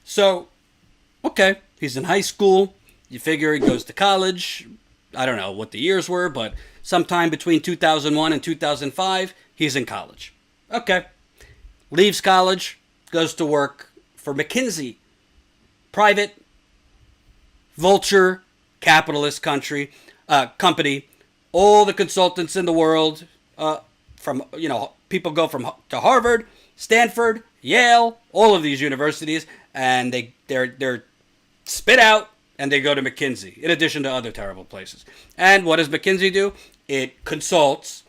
So, okay, he's in high school. You figure he goes to college. I don't know what the years were, but sometime between 2001 and 2005, he's in college. Okay. Leaves college, goes to work for McKinsey, private, vulture, capitalist company. All the consultants in the world, people go to Harvard, Stanford, Yale, all of these universities, and they're spit out and they go to McKinsey, in addition to other terrible places. And what does McKinsey do? It consults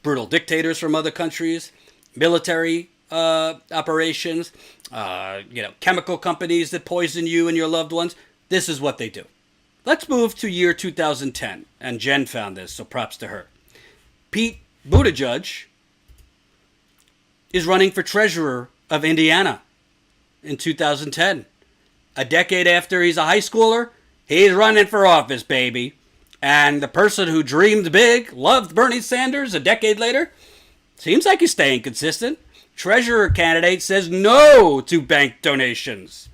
brutal dictators from other countries, military operations, chemical companies that poison you and your loved ones. This is what they do. Let's move to year 2010. And Jen found this, so props to her. Pete Butttigieg is running for treasurer of Indiana in 2010. A decade after he's a high schooler, he's running for office, baby. And the person who dreamed big, loved Bernie Sanders a decade later, seems like he's staying consistent. Treasurer candidate says no to bank donations.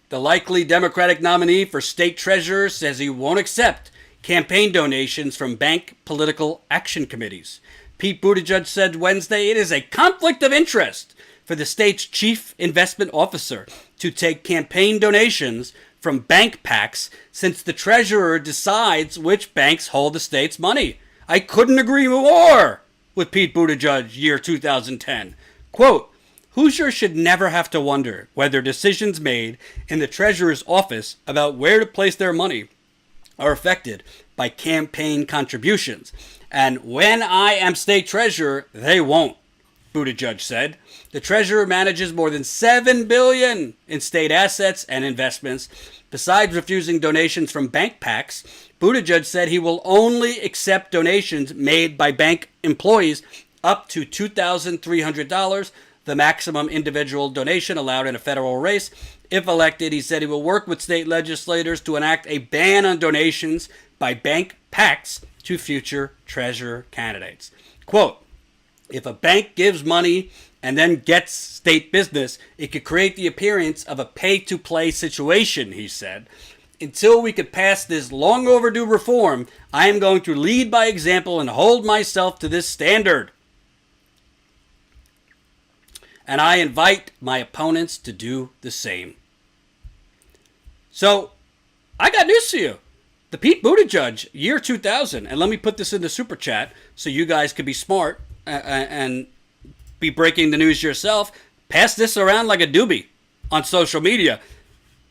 The likely Democratic nominee for state treasurer says he won't accept campaign donations from bank political action committees. Pete Butttigieg said Wednesday it is a conflict of interest for the state's chief investment officer to take campaign donations from bank PACs since the treasurer decides which banks hold the state's money. I couldn't agree more with Pete Buttigieg, year 2010. Quote, Hoosiers should never have to wonder whether decisions made in the treasurer's office about where to place their money are affected by campaign contributions. And when I am state treasurer, they won't, Buttigieg said. The treasurer manages more than $7 billion in state assets and investments. Besides refusing donations from bank PACs, Buttigieg said he will only accept donations made by bank employees up to $2,300, the maximum individual donation allowed in a federal race. If elected, he said he will work with state legislators to enact a ban on donations by bank PACs to future treasurer candidates. Quote, if a bank gives money and then gets state business, it could create the appearance of a pay-to-play situation, he said. Until we could pass this long overdue reform, I am going to lead by example and hold myself to this standard. And I invite my opponents to do the same. So, I got news for you. The Pete Buttigieg, year 2000, and let me put this in the super chat so you guys could be smart and be breaking the news yourself. Pass this around like a doobie on social media.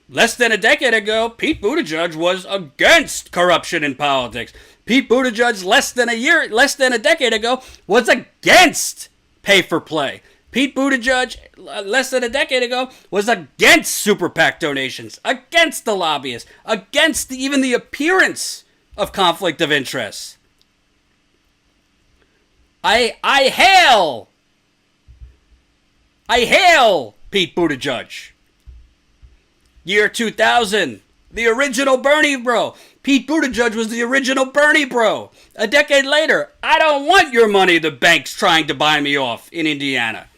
Less than a decade ago, Pete Buttigieg was against corruption in politics. Pete Buttigieg, less than a decade ago, was against pay for play. Pete Buttigieg, less than a decade ago, was against super PAC donations, against the lobbyists, against even the appearance of conflict of interest. I hail Pete Buttigieg. Year 2000, the original Bernie bro. Pete Buttigieg was the original Bernie bro. A decade later, I don't want your money the bank's trying to buy me off in Indiana.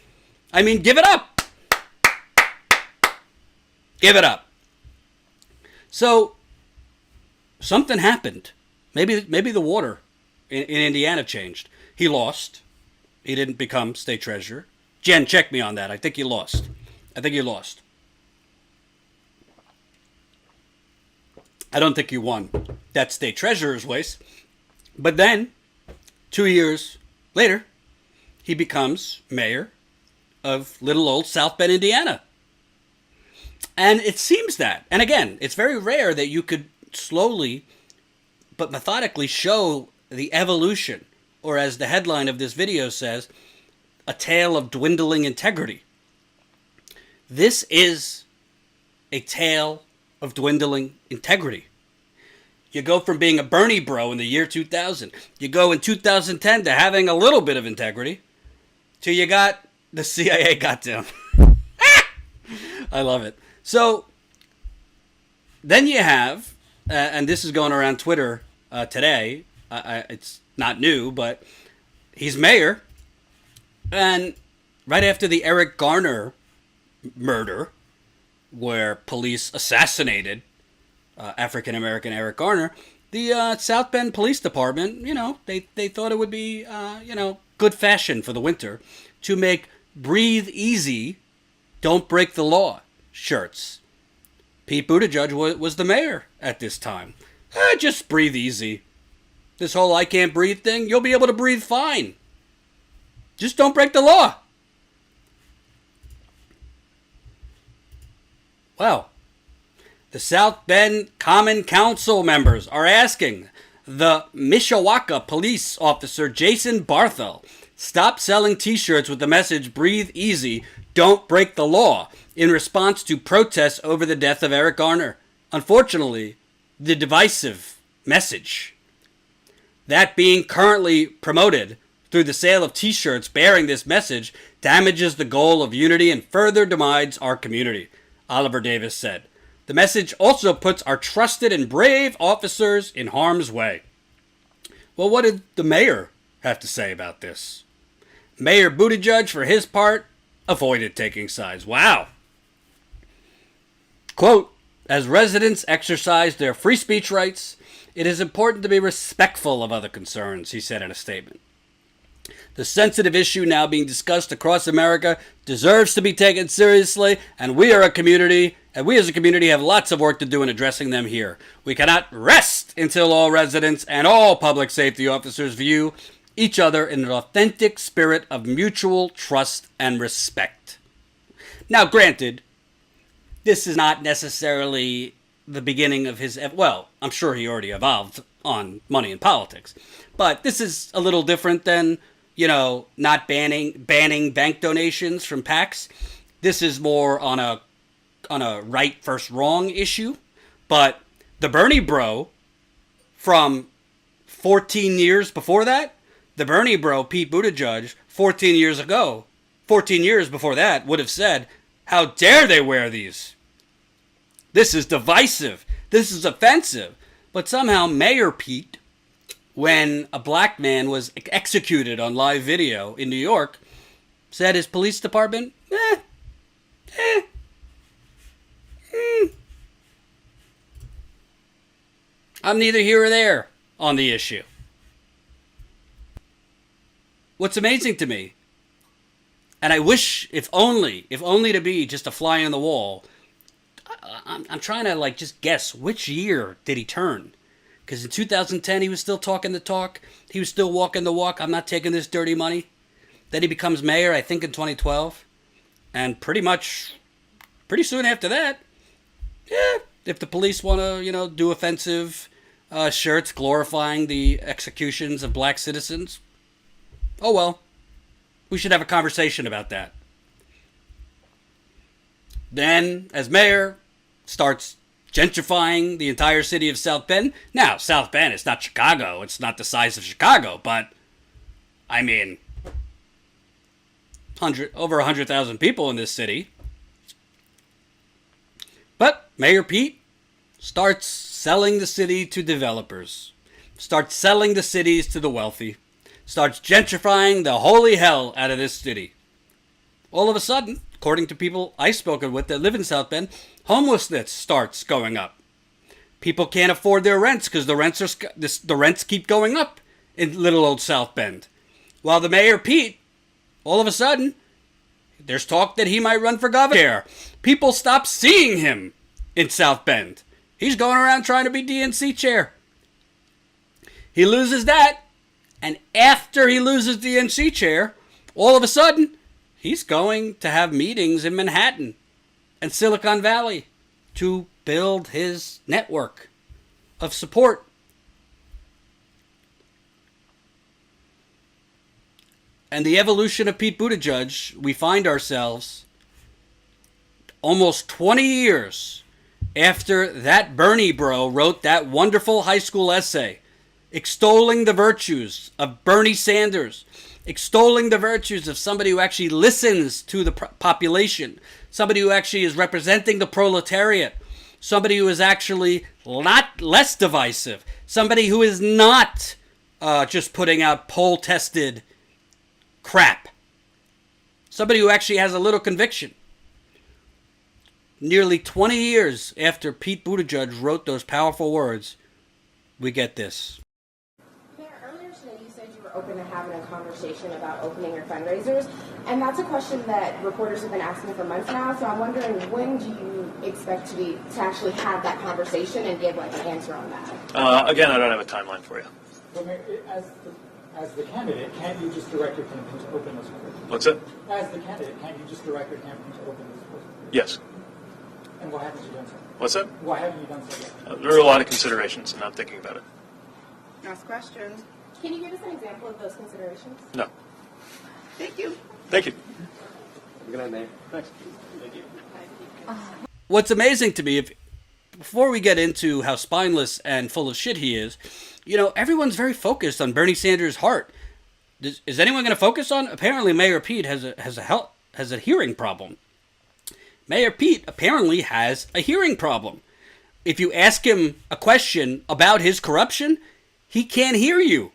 I mean, give it up. Give it up. So, something happened. Maybe the water in Indiana changed. He lost. He didn't become state treasurer. Jen, check me on that. I think he lost. I don't think he won that state treasurer's race. But then, 2 years later, he becomes mayor of little old South Bend, Indiana. And it seems that, and again, it's very rare that you could slowly but methodically show the evolution, or as the headline of this video says, a tale of dwindling integrity. This is a tale of dwindling integrity. You go from being a Bernie bro in the year 2000, you go in 2010 to having a little bit of integrity, till you got the CIA got down. I love it. So, then you have, and this is going around Twitter today, it's not new, but he's mayor, and right after the Eric Garner murder, where police assassinated African American Eric Garner, the South Bend Police Department, they thought it would be, good fashion for the winter to make "Breathe Easy, Don't Break the Law" shirts. Pete Butttigieg was the mayor at this time. Just breathe easy. This whole "I can't breathe" thing, you'll be able to breathe fine. Just don't break the law. Well, the South Bend Common Council members are asking the Mishawaka police officer Jason Barthel stop selling t-shirts with the message "Breathe Easy, Don't Break the Law" in response to protests over the death of Eric Garner. Unfortunately, the divisive message that being currently promoted through the sale of t-shirts bearing this message damages the goal of unity and further divides our community, Oliver Davis said. The message also puts our trusted and brave officers in harm's way. Well, what did the mayor have to say about this? Mayor Buttigieg, for his part, avoided taking sides. Wow. Quote, "As residents exercise their free speech rights, it is important to be respectful of other concerns," he said in a statement. "The sensitive issue now being discussed across America deserves to be taken seriously, and we as a community have lots of work to do in addressing them here. We cannot rest until all residents and all public safety officers view each other in an authentic spirit of mutual trust and respect." Now, granted, this is not necessarily the beginning of his... Well, I'm sure he already evolved on money and politics. But this is a little different than, not banning bank donations from PACs. This is more on a right versus wrong issue. But the Bernie bro from 14 years before that, the Bernie bro, Pete Butttigieg, 14 years before that, would have said, "How dare they wear these? This is divisive. This is offensive." But somehow Mayor Pete, when a black man was executed on live video in New York, said his police department, I'm neither here or there on the issue. What's amazing to me, and I wish, if only to be just a fly on the wall, I'm trying to just guess which year did he turn. Because in 2010 he was still talking the talk. He was still walking the walk. "I'm not taking this dirty money." Then he becomes mayor, I think in 2012. And pretty soon after that, if the police want to, do offensive shirts glorifying the executions of black citizens, oh well, we should have a conversation about that. Then, as mayor, starts gentrifying the entire city of South Bend. Now, South Bend, it's not Chicago. It's not the size of Chicago, but, I mean, over 100,000 people in this city. But Mayor Pete starts selling the city to developers, starts selling the cities to the wealthy, starts gentrifying the holy hell out of this city. All of a sudden, according to people I've spoken with that live in South Bend, homelessness starts going up. People can't afford their rents because the rents keep going up in little old South Bend. While the Mayor Pete, all of a sudden, there's talk that he might run for governor. People stop seeing him in South Bend. He's going around trying to be DNC chair. He loses that, and after he loses DNC chair, all of a sudden, he's going to have meetings in Manhattan and Silicon Valley to build his network of support. And the evolution of Pete Butttigieg, we find ourselves almost 20 years after that Bernie bro wrote that wonderful high school essay extolling the virtues of Bernie Sanders, extolling the virtues of somebody who actually listens to the population, somebody who actually is representing the proletariat, somebody who is actually less divisive, somebody who is not just putting out poll-tested crap, somebody who actually has a little conviction. nearly 20 years after Pete Buttigieg wrote those powerful words, we get this. Mayor, earlier today you said you were open to having a conversation about opening your fundraisers, and that's a question that reporters have been asking for months now, so I'm wondering, when do you expect to actually have that conversation and give an answer on that? Again, I don't have a timeline for you. Well, Mayor, as the candidate, can't you just direct your campaign to open those fundraisers? What's it? As the candidate, can't you just direct your campaign to open those fundraisers? Yes. And why haven't you done so? What's that? Why haven't you done so yet? There are a lot of considerations, and I'm thinking about it. Ask questions. Can you give us an example of those considerations? No. Thank you. Thank you. Good night, Mayor. Thanks. Thank you. What's amazing to me, before we get into how spineless and full of shit he is, everyone's very focused on Bernie Sanders' heart. Is anyone going to focus on? Apparently, Mayor Pete has a hearing problem. Mayor Pete apparently has a hearing problem. If you ask him a question about his corruption, he can't hear you.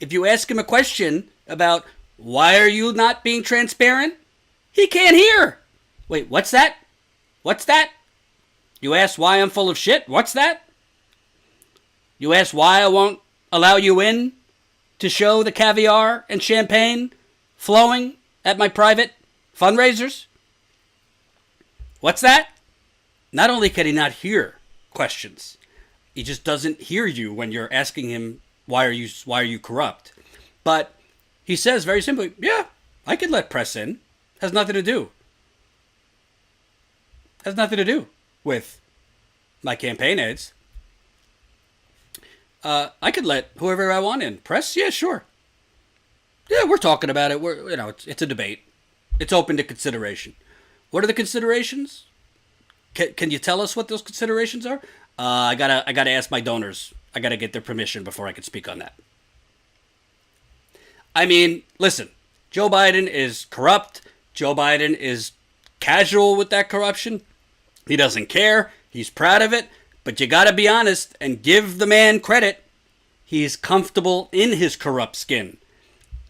If you ask him a question about why are you not being transparent, he can't hear. Wait, what's that? What's that? You ask why I'm full of shit? What's that? You ask why I won't allow you in to show the caviar and champagne flowing at my private fundraisers? What's that? Not only can he not hear questions, he just doesn't hear you when you're asking him, why are you corrupt? But he says very simply, yeah, I could let press in. Has nothing to do. Has nothing to do with my campaign ads. I could let whoever I want in. Press? Yeah, sure. Yeah, we're talking about it. It's a debate. It's open to consideration. What are the considerations? Can you tell us what those considerations are? I gotta ask my donors. I gotta get their permission before I can speak on that. I mean, listen, Joe Biden is corrupt. Joe Biden is casual with that corruption. He doesn't care. He's proud of it. But you gotta be honest and give the man credit. He's comfortable in his corrupt skin.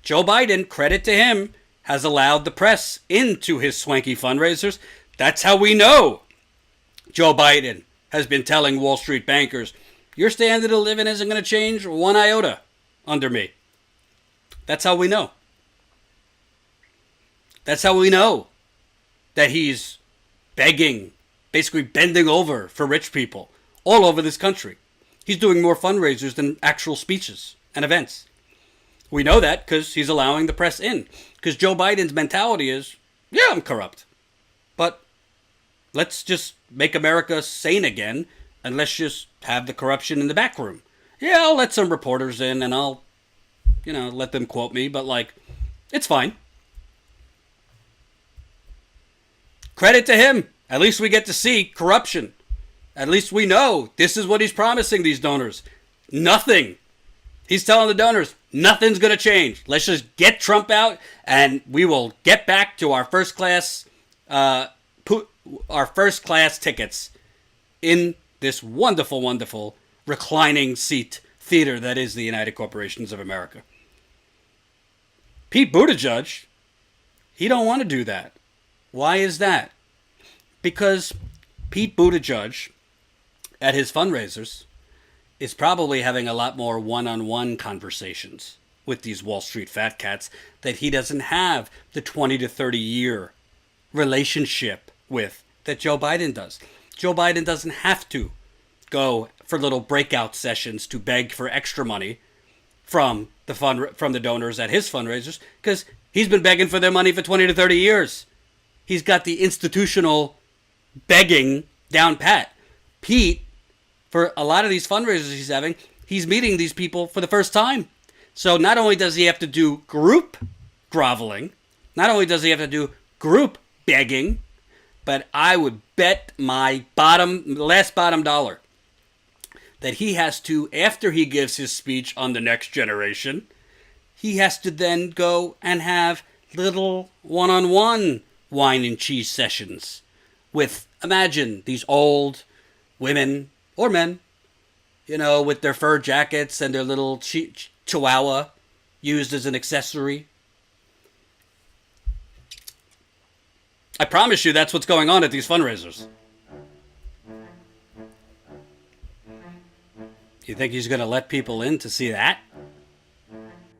Joe Biden, credit to him, has allowed the press into his swanky fundraisers. That's how we know Joe Biden has been telling Wall Street bankers, your standard of living isn't going to change one iota under me. That's how we know. That's how we know that he's begging, basically bending over for rich people all over this country. He's doing more fundraisers than actual speeches and events. We know that because he's allowing the press in. Because Joe Biden's mentality is, yeah, I'm corrupt. But let's just make America sane again, and let's just have the corruption in the back room. Yeah, I'll let some reporters in, and I'll, let them quote me, but, it's fine. Credit to him. At least we get to see corruption. At least we know this is what he's promising these donors. Nothing. He's telling the donors, nothing's going to change. Let's just get Trump out, and we will get back to our first class tickets in this wonderful, wonderful reclining seat theater that is the United Corporations of America. Pete Butttigieg, he don't want to do that. Why is that? Because Pete Butttigieg, at his fundraisers, is probably having a lot more one-on-one conversations with these Wall Street fat cats that he doesn't have the 20 to 30 year relationship with that Joe Biden does. Joe Biden doesn't have to go for little breakout sessions to beg for extra money from the donors at his fundraisers because he's been begging for their money for 20 to 30 years. He's got the institutional begging down pat. Pete, for a lot of these fundraisers he's having, he's meeting these people for the first time. So not only does he have to do group groveling, not only does he have to do group begging, but I would bet my last bottom dollar that he has to, after he gives his speech on the next generation, he has to then go and have little one-on-one wine and cheese sessions with, imagine, these old women or men, with their fur jackets and their little chihuahua used as an accessory. I promise you that's what's going on at these fundraisers. You think he's going to let people in to see that?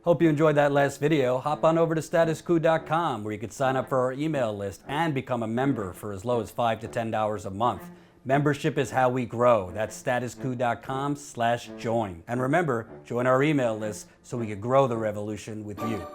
Hope you enjoyed that last video. Hop on over to statuscoup.com where you can sign up for our email list and become a member for as low as $5 to $10 a month. Membership is how we grow. That's statuscoup.com/join. And remember, join our email list so we can grow the revolution with you.